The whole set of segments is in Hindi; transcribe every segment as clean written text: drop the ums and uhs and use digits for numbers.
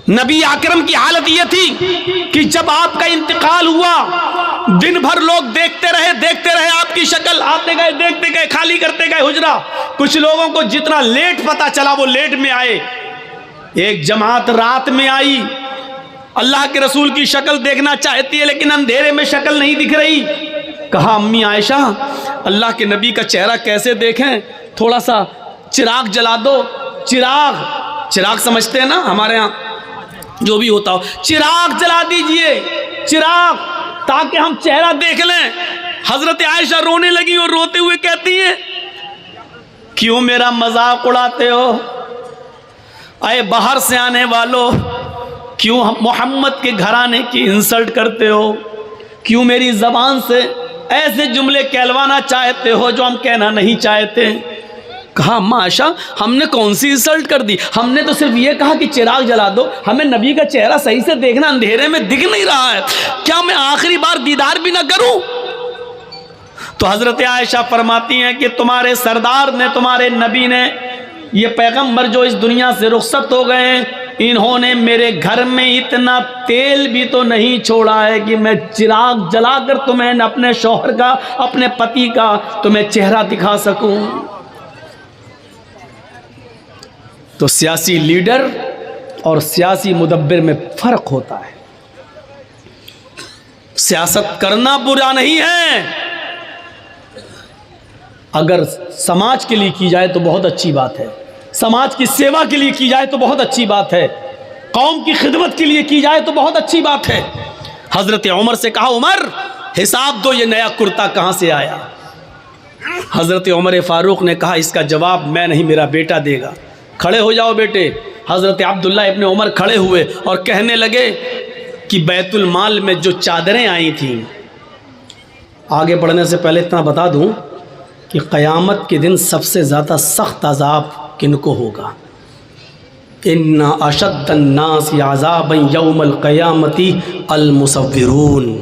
नबी आकरम की हालत यह थी कि जब आपका इंतकाल हुआ, दिन भर लोग देखते रहे आपकी शक्ल, आते गए देखते गए, खाली करते गए हुजरा। कुछ लोगों को जितना लेट पता चला वो लेट में आए। एक जमात रात में आई, अल्लाह के रसूल की शक्ल देखना चाहती है लेकिन अंधेरे में शक्ल नहीं दिख रही। कहा अम्मी आयशा, अल्लाह के नबी का चेहरा कैसे देखें, थोड़ा सा चिराग जला दो। चिराग समझते हैं ना, हमारे यहाँ जो भी होता हो, चिराग जला दीजिए, चिराग, ताकि हम चेहरा देख लें। हजरत आयशा रोने लगी और रोते हुए कहती है, क्यों मेरा मजाक उड़ाते हो? अरे बाहर से आने वालों, क्यों मोहम्मद के घराने की इंसल्ट करते हो? क्यों मेरी जबान से ऐसे जुमले कहलवाना चाहते हो जो हम कहना नहीं चाहते? कहा अम्मा आयशा, हमने कौन सी इंसल्ट कर दी? हमने तो सिर्फ ये कहा कि चिराग जला दो, हमें नबी का चेहरा सही से देखना अंधेरे में दिख नहीं रहा है, क्या मैं आखिरी बार दीदार भी ना करूं? तो हजरत आयशा फरमाती हैं कि तुम्हारे सरदार ने, तुम्हारे नबी ने, ये पैगंबर जो इस दुनिया से रुखसत हो गए, इन्होंने मेरे घर में इतना तेल भी तो नहीं छोड़ा है कि मैं चिराग जलाकर तुम्हें, अपने शौहर का, अपने पति का तुम्हें चेहरा दिखा सकूं। तो सियासी लीडर और सियासी मुदब्बिर में फर्क होता है। सियासत करना बुरा नहीं है, अगर समाज के लिए की जाए तो बहुत अच्छी बात है, समाज की सेवा के लिए की जाए तो बहुत अच्छी बात है, कौम की खिदमत के लिए की जाए तो बहुत अच्छी बात है। हजरत उमर से कहा, उमर हिसाब दो, ये नया कुर्ता कहां से आया? हजरत उमर फारूक ने कहा, इसका जवाब मैं नहीं, मेरा बेटा देगा। खड़े हो जाओ बेटे। हजरत अब्दुल्ला इब्ने उमर खड़े हुए और कहने लगे कि बैतुल माल में जो चादरें आई थीं, आगे बढ़ने से पहले इतना बता दूं कि क़यामत के दिन सबसे ज़्यादा सख्त अज़ाब किनको होगा? इन्ना अशद्दन्नास अज़ाबन यौमल क़यामती अल मुसव्विरून।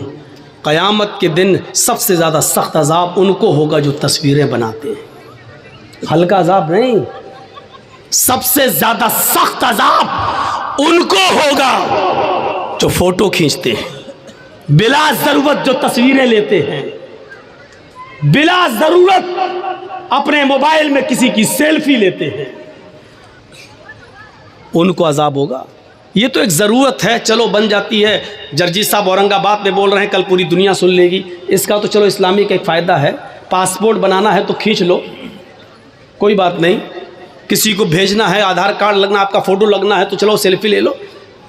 क़यामत के दिन सबसे ज़्यादा सख्त अज़ाब उनको होगा जो तस्वीरें बनाते हैं। हल्का अज़ाब नहीं, सबसे ज्यादा सख्त अजाब उनको होगा जो फोटो खींचते हैं, बिला जरूरत जो तस्वीरें लेते हैं, बिला जरूरत अपने मोबाइल में किसी की सेल्फी लेते हैं, उनको अजाब होगा। ये तो एक ज़रूरत है, चलो बन जाती है। जर्जी साहब औरंगाबाद में बोल रहे हैं, कल पूरी दुनिया सुन लेगी। इसका तो चलो इस्लामी का एक फ़ायदा है, पासपोर्ट बनाना है तो खींच लो, कोई बात नहीं। किसी को भेजना है, आधार कार्ड लगना, आपका फ़ोटो लगना है तो चलो सेल्फी ले लो।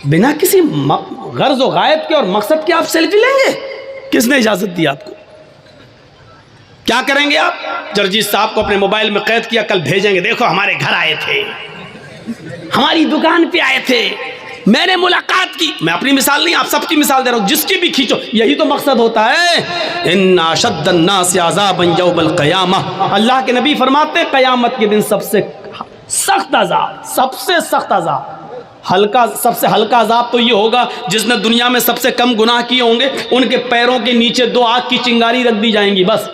बिना किसी गर्ज व गायत के और मकसद के आप सेल्फी लेंगे? किसने इजाज़त दी आपको? क्या करेंगे आप? जर्जी साहब को अपने मोबाइल में कैद किया, कल भेजेंगे, देखो हमारे घर आए थे, हमारी दुकान पे आए थे, मैंने मुलाकात की। मैं अपनी मिसाल नहीं, आप सबकी मिसाल दे रहा हूँ, जिसकी भी खींचो, यही तो मकसद होता है। इन्ना अशद्दन्नास अज़ाबन यौमल क़यामह। अल्लाह के नबी फरमाते हैं क़यामत के दिन सबसे सख्त अज़ाब, सबसे सख्त अज़ाब, हल्का, सबसे हल्का अज़ाब तो ये होगा जिसने दुनिया में सबसे कम गुनाह किए होंगे, उनके पैरों के नीचे 2 आग की चिंगारी रख दी जाएंगी बस।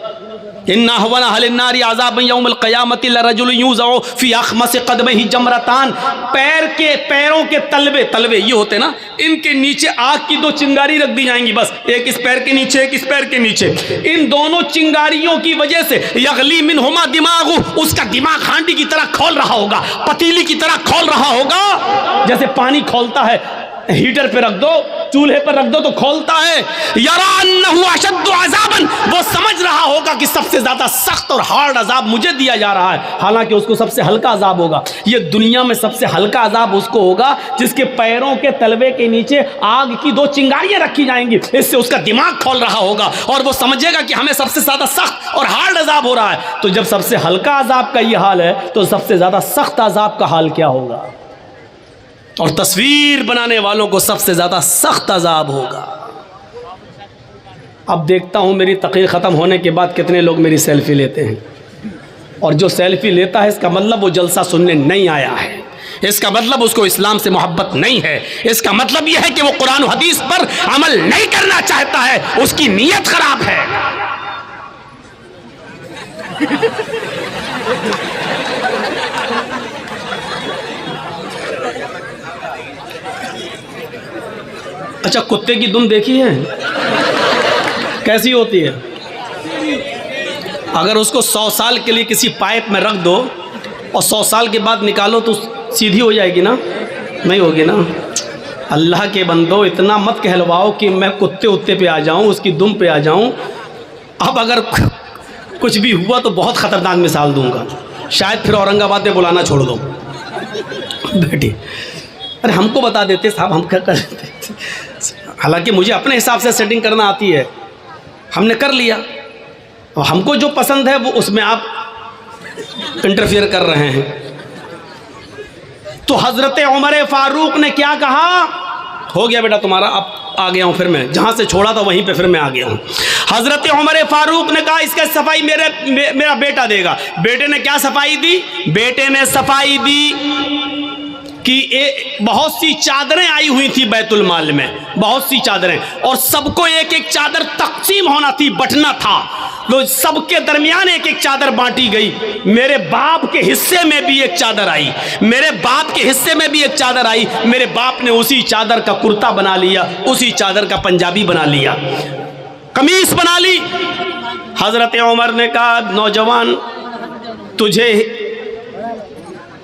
इन्ना अहवन अहलिन नारी अज़ाबन यौमल क़यामति लरजुलुन युज़अउ फ़ी अख़मसि क़दमिही जमरतान। पैरों के तलवे ये होते ना, इनके नीचे आग की 2 चिंगारी रख दी जाएंगी बस, एक इस पैर के नीचे, एक इस पैर के नीचे। इन दोनों चिंगारियों की वजह से यग़ली मिनहुमा दिमागु, उसका दिमाग हांडी की तरह खोल रहा होगा, पतीली की तरह खोल रहा होगा, जैसे पानी खोलता है, हीटर पे रख दो, चूल्हे पर रख दो तो खोलता है। यरा अन्नहु अशद्दु अज़ाबन, वो समझ रहा होगा कि सबसे ज्यादा सख्त और हार्ड अजाब मुझे दिया जा रहा है, हालांकि उसको सबसे हल्का अजाब होगा। ये दुनिया में सबसे हल्का अजाब उसको होगा जिसके पैरों के तलवे के नीचे आग की 2 चिंगारियां रखी जाएंगी, इससे उसका दिमाग खोल रहा होगा और वो समझेगा कि हमें सबसे ज्यादा सख्त और हार्ड अजाब हो रहा है। तो जब सबसे हल्का अजाब का ये हाल है तो सबसे ज्यादा सख्त अजाब का हाल क्या होगा? और तस्वीर बनाने वालों को सबसे ज़्यादा सख्त अजाब होगा। अब देखता हूँ मेरी तकरीर ख़त्म होने के बाद कितने लोग मेरी सेल्फ़ी लेते हैं, और जो सेल्फ़ी लेता है इसका मतलब वो जलसा सुनने नहीं आया है, इसका मतलब उसको इस्लाम से मोहब्बत नहीं है, इसका मतलब यह है कि वो कुरान और हदीस पर अमल नहीं करना चाहता है, उसकी नीयत ख़राब है। अच्छा, कुत्ते की दुम देखी है कैसी होती है? अगर उसको 100 साल के लिए किसी पाइप में रख दो और 100 साल के बाद निकालो तो सीधी हो जाएगी ना? नहीं होगी ना। अल्लाह के बंदो, इतना मत कहलवाओ कि मैं कुत्ते उत्ते पे आ जाऊं, उसकी दुम पे आ जाऊं। अब अगर कुछ भी हुआ तो बहुत ख़तरनाक मिसाल दूंगा, शायद फिर औरंगाबाद में बुलाना छोड़ दो। बेटी, अरे हमको बता देते साहब, हम क्या कर देते। हालांकि मुझे अपने हिसाब से सेटिंग करना आती है, हमने कर लिया और हमको जो पसंद है वो उसमें आप इंटरफियर कर रहे हैं। तो हज़रत उमर फारूक ने क्या कहा? हो गया बेटा तुम्हारा, अब आ गया हूँ, फिर मैं जहाँ से छोड़ा था वहीं पे फिर मैं आ गया हूँ। हज़रत उमर फारूक ने कहा इसका सफाई मेरा बेटा देगा। बेटे ने क्या सफाई दी? बेटे ने सफाई दी कि बहुत सी चादरें आई हुई थी बैतुल माल में, बहुत सी चादरें, और सबको एक एक चादर तकसीम होना थी, बंटना था। तो सबके दरमियान एक एक चादर बांटी गई। मेरे बाप के हिस्से में भी एक चादर आई, मेरे बाप के हिस्से में भी एक चादर आई। मेरे बाप ने उसी चादर का कुर्ता बना लिया, उसी चादर का पंजाबी बना लिया, कमीज बना ली। हजरत उमर ने कहा नौजवान, तुझे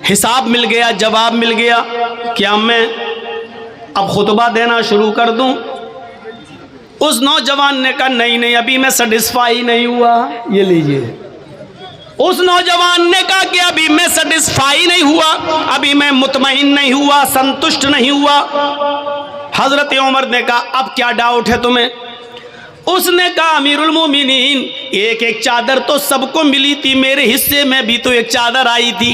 हिसाब मिल गया, जवाब मिल गया, क्या मैं अब खुतबा देना शुरू कर दूं? उस नौजवान ने कहा नहीं नहीं, अभी मैं सेटिस्फाई नहीं हुआ। ये लीजिए, उस नौजवान ने कहा कि अभी मैं सेटिस्फाई नहीं हुआ, अभी मैं मुतमईन नहीं हुआ, संतुष्ट नहीं हुआ। हजरत उमर ने कहा अब क्या डाउट है तुम्हें? उसने कहा अमीरुल मोमिनीन, एक एक चादर तो सबको मिली थी, मेरे हिस्से में भी तो एक चादर आई थी।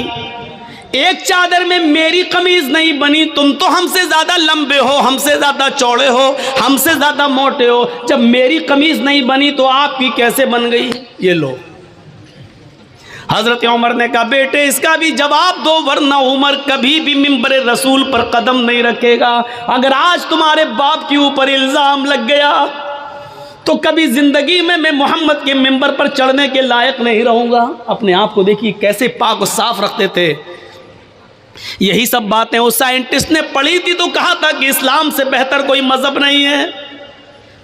एक चादर में मेरी कमीज नहीं बनी। तुम तो हमसे ज्यादा लंबे हो, हमसे ज्यादा चौड़े हो, हमसे ज्यादा मोटे हो, जब मेरी कमीज नहीं बनी तो आपकी कैसे बन गई? ये लो। हजरत उमर ने कहा बेटे इसका भी जवाब दो, वरना उमर कभी भी मिंबर रसूल पर कदम नहीं रखेगा। अगर आज तुम्हारे बाप के ऊपर इल्जाम लग गया तो कभी जिंदगी में मैं मोहम्मद के मिंबर पर चढ़ने के लायक नहीं रहूंगा। अपने आप को देखिए कैसे पाक और साफ रखते थे। यही सब बातें उस साइंटिस्ट ने पढ़ी थी तो कहा था कि इस्लाम से बेहतर कोई मजहब नहीं है।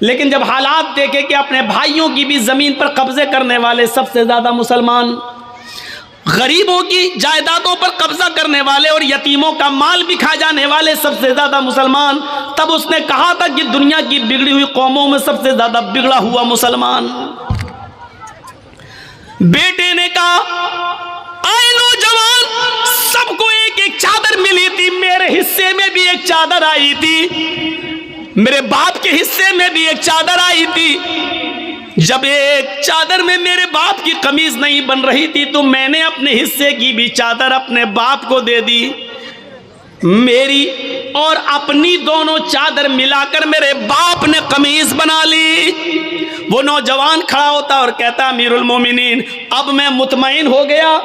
लेकिन जब हालात देखे कि अपने भाइयों की भी जमीन पर कब्जे करने वाले सबसे ज्यादा मुसलमान, गरीबों की जायदादों पर कब्जा करने वाले और यतीमों का माल भी खा जाने वाले सबसे ज्यादा मुसलमान, तब उसने कहा था कि दुनिया की बिगड़ी हुई कौमों में सबसे ज्यादा बिगड़ा हुआ मुसलमान। बेटे ने कहा आए नौजवान, सबको एक एक चादर मिली थी, मेरे हिस्से में भी एक चादर आई थी, मेरे बाप के हिस्से में भी एक चादर आई थी। जब एक चादर में मेरे बाप की कमीज नहीं बन रही थी तो मैंने अपने हिस्से की भी चादर अपने बाप को दे दी। मेरी और अपनी दोनों चादर मिलाकर मेरे बाप ने कमीज बना ली। वो नौजवान खड़ा होता और कहता अमीरुल मोमिनीन, अब मैं मुतमईन हो गया,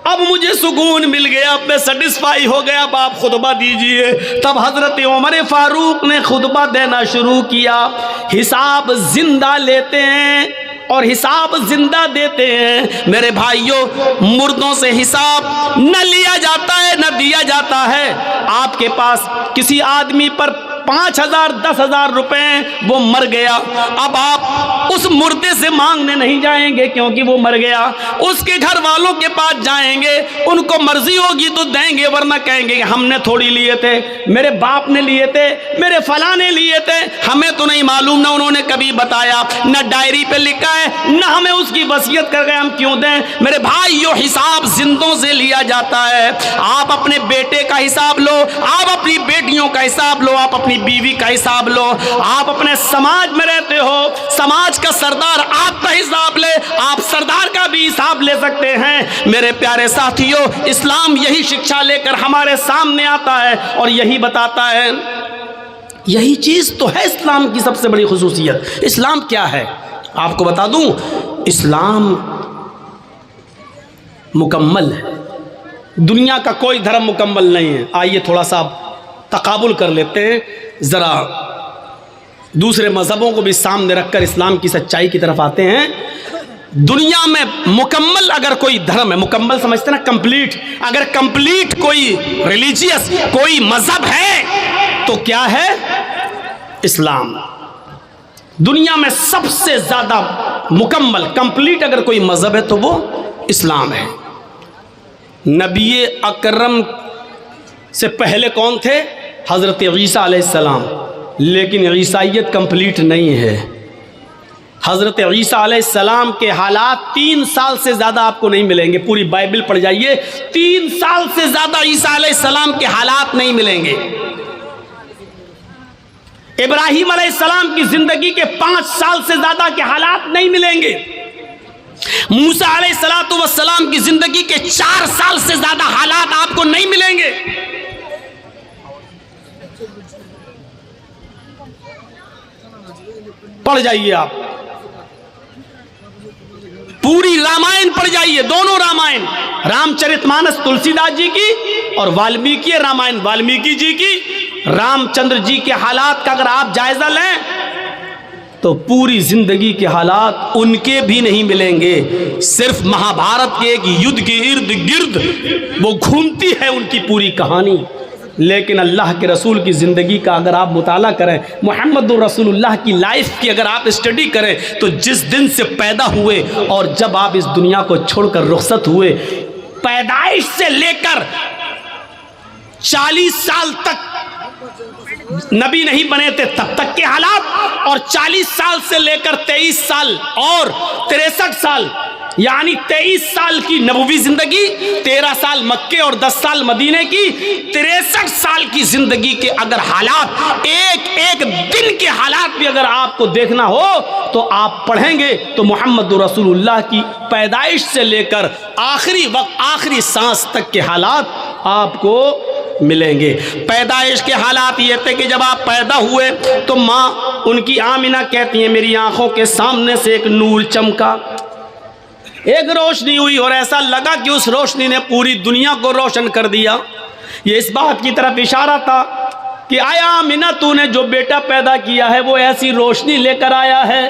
अब मुझे सुकून मिल गया, अब मैं सेटिस्फाई हो गया, अब आप खुतबा दीजिए। तब हजरत उमर फारूक ने खुतबा देना शुरू किया। हिसाब जिंदा लेते हैं और हिसाब जिंदा देते हैं। मेरे भाइयों, मुर्दों से हिसाब न लिया जाता है न दिया जाता है। आपके पास किसी आदमी पर 5,000 10,000 रुपए, वो मर गया, अब आप उस मुर्दे से मांगने नहीं जाएंगे क्योंकि वो मर गया। उसके घर वालों के पास जाएंगे, उनको मर्जी होगी तो देंगे, वरना कहेंगे कि हमने थोड़ी लिए थे, मेरे बाप ने लिए थे, मेरे फला ने लिए थे, हमें तो नहीं मालूम, ना उन्होंने कभी बताया, ना डायरी पे लिखा है, ना हमें उसकी वसीयत कर गए, हम क्यों दें? मेरे भाइयों, हिसाब जिंदों से लिया जाता है। आप अपने बेटे का हिसाब लो, आप अपनी बेटियों का हिसाब लो, आप अपनी बीवी का हिसाब लो। आप अपने समाज में रहते हो, समाज का सरदार आपका हिसाब ले, आप सरदार का भी हिसाब ले सकते हैं। मेरे प्यारे साथियों, इस्लाम यही शिक्षा लेकर हमारे सामने आता है और यही बताता है। यही चीज तो है इस्लाम की सबसे बड़ी खुसूसियत। इस्लाम क्या है आपको बता दूं, इस्लाम मुकम्मल है। दुनिया का कोई धर्म मुकम्मल नहीं है। आइए थोड़ा सा तकाबुल कर लेते हैं, ज़रा दूसरे मज़हबों को भी सामने रखकर इस्लाम की सच्चाई की तरफ आते हैं। दुनिया में मुकम्मल अगर कोई धर्म है, मुकम्मल समझते ना, कंप्लीट, अगर कंप्लीट कोई रिलीजियस कोई मज़हब है तो क्या है? इस्लाम। दुनिया में सबसे ज़्यादा मुकम्मल कंप्लीट अगर कोई मज़हब है तो वो इस्लाम है। नबी अकरम से पहले कौन थे? हज़रत ईसा अलैहिस्सलाम, लेकिन ईसाइयत कंप्लीट नहीं है। हज़रत ईसा अलैहिस्सलाम के हालात 3 साल से ज़्यादा आपको नहीं मिलेंगे। पूरी बाइबल पढ़ जाइए, 3 साल से ज़्यादा ईसा अलैहिस्सलाम के हालात नहीं मिलेंगे। इब्राहीम अलैहिस्सलाम की ज़िंदगी के 5 साल से ज़्यादा के हालात नहीं मिलेंगे। मूसा अलैहिस्सलातु वस्सलाम की ज़िंदगी के 4 साल से ज़्यादा हालात आपको नहीं मिलेंगे। पढ़ जाइए आप, पूरी रामायण पढ़ जाइए, दोनों रामायण, रामचरितमानस तुलसीदास जी की और वाल्मीकि रामायण वाल्मीकि जी की। रामचंद्र जी के हालात का अगर आप जायजा लें तो पूरी जिंदगी के हालात उनके भी नहीं मिलेंगे। सिर्फ महाभारत के एक युद्ध के इर्द गिर्द वो घूमती है उनकी पूरी कहानी। लेकिन अल्लाह के रसूल की ज़िंदगी का अगर आप मुताला करें, मुहम्मदुर रसूलुल्लाह की लाइफ की अगर आप स्टडी करें, तो जिस दिन से पैदा हुए और जब आप इस दुनिया को छोड़कर रुखसत हुए, पैदाइश से लेकर 40 साल तक नबी नहीं बने थे तब तक के हालात, और 40 साल से लेकर 23 साल और 63 साल, यानी 23 साल की नबवी जिंदगी, 13 साल मक्के और 10 साल मदीने की, 63 साल की जिंदगी के अगर हालात, एक एक दिन के हालात भी अगर आपको देखना हो तो आप पढ़ेंगे तो मुहम्मद रसूलुल्लाह की पैदाइश से लेकर आखिरी वक्त, आखिरी सांस तक के हालात आपको मिलेंगे। पैदाइश के हालात ये थे कि जब आप पैदा हुए तो माँ उनकी आमिना कहती है, मेरी आंखों के सामने से एक नूर चमका, एक रोशनी हुई और ऐसा लगा कि उस रोशनी ने पूरी दुनिया को रोशन कर दिया। ये इस बात की तरफ इशारा था कि आया आमिना, तूने जो बेटा पैदा किया है वो ऐसी रोशनी लेकर आया है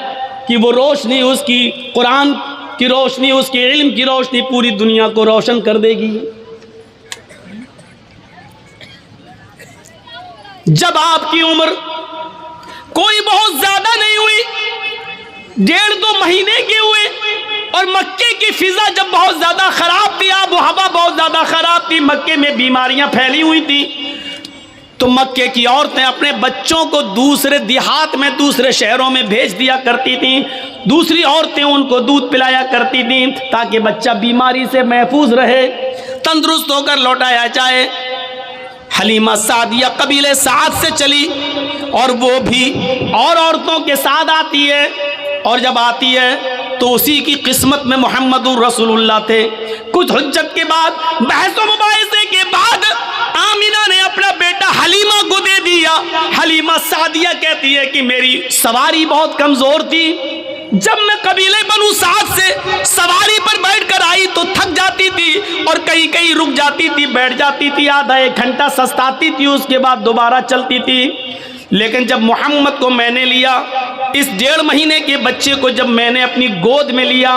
कि वो रोशनी, उसकी कुरान की रोशनी, उसके इल्म की रोशनी पूरी दुनिया को रोशन कर देगी। जब आपकी उम्र कोई बहुत ज्यादा नहीं हुई, 1.5-2 महीने की हुई, और मक्के की फिजा जब बहुत ज्यादा खराब थी, आब हवा बहुत ज्यादा खराब थी, मक्के में बीमारियां फैली हुई थी, तो मक्के की औरतें अपने बच्चों को दूसरे देहात में, दूसरे शहरों में भेज दिया करती थी। दूसरी औरतें उनको दूध पिलाया करती थी ताकि बच्चा बीमारी से महफूज रहे, तंदुरुस्त होकर लौटाया जाए। हलीमा सादिया कबीले साद से चली और वो भी और औरतों के साथ आती है, और जब आती है तो उसी की किस्मत में मुहम्मदुर रसूलुल्लाह थे। कुछ हुज्जत के बाद, बहस व मुबाहिसे के बाद आमिना ने अपना बेटा हलीमा को दे दिया। हलीमा सादिया कहती है कि मेरी सवारी बहुत कमजोर थी, जब मैं कबीले बनु साद से सवारी पर बैठकर आई तो थक जाती थी और कहीं कहीं रुक जाती थी, बैठ जाती थी, आधा 1 घंटा सस्ताती थी, उसके बाद दोबारा चलती थी। लेकिन जब मोहम्मद को मैंने लिया, इस 1.5 महीने के बच्चे को जब मैंने अपनी गोद में लिया,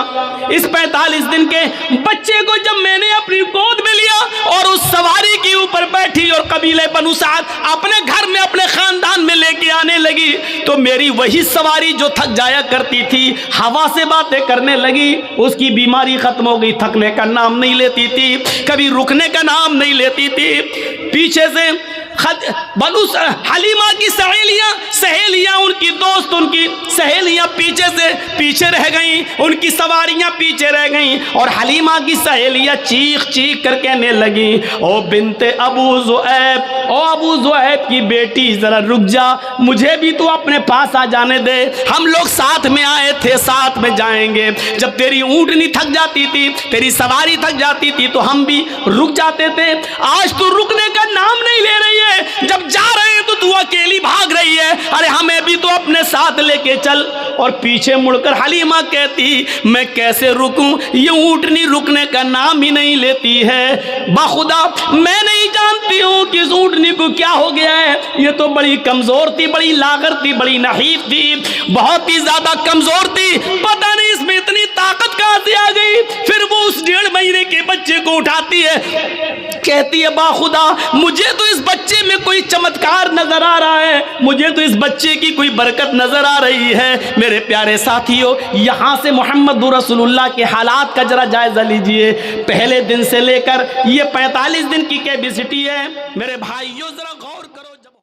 इस 45 दिन के बच्चे को जब मैंने अपनी गोद में लिया और उस सवारी के ऊपर बैठी और कबीले बनु साद अपने घर में, अपने खानदान में लेके आने लगी, तो मेरी वही सवारी जो थक जाया करती थी, हवा से बातें करने लगी, उसकी बीमारी खत्म हो गई, थकने का नाम नहीं लेती थी, कभी रुकने का नाम नहीं लेती थी। पीछे से बनु हलीमा की सहेलियां, उनकी दोस्त, उनकी सहेलियां पीछे रह गईं, उनकी सवारियां पीछे रह गईं, और हलीमा की सहेलियां चीख चीख कर कहने लगी, ओ बिनते अबू ज़ुऐब, ओ अबू ज़ुऐब की बेटी, जरा रुक जा, मुझे भी तो अपने पास आ जाने दे, हम लोग साथ में आए थे, साथ में जाएंगे। जब तेरी ऊँटनी थक जाती थी, तेरी सवारी थक जाती थी, तो हम भी रुक जाते थे। आज तू रुकने का नाम नहीं ले रही है, जब जा रहे हैं तो तू अकेली भाग रही है, अरे हमें भी तो अपने साथ लेके चल। और पीछे मुड़कर हलीमा कहती, मैं कैसे रुकूं, ये ऊँटनी रुकने का नाम ही नहीं लेती है, बाखुदा मैं नहीं जानती हूँ कि इस ऊँटनी को क्या हो गया है, ये तो बड़ी कमजोर थी, बड़ी लागर थी, बड़ी नहीफ थी, बहुत ही ज्यादा कमजोर थी, पता नहीं इसमें इतनी ताकत कहां से आ गई। फिर वो उस 1.5 महीने के बच्चे को उठाती है, कहती है बाखुदा मुझे तो इस बच्चे में कोई चमत्कार नजर आ रहा है, मुझे तो इस बच्चे की कोई बरकत नजर आ रही है। मेरे प्यारे साथियों, यहाँ से मोहम्मद रसूलुल्लाह के हालात का जरा जायजा लीजिए। पहले दिन से लेकर ये 45 दिन की कैपेसिटी है मेरे भाइयों।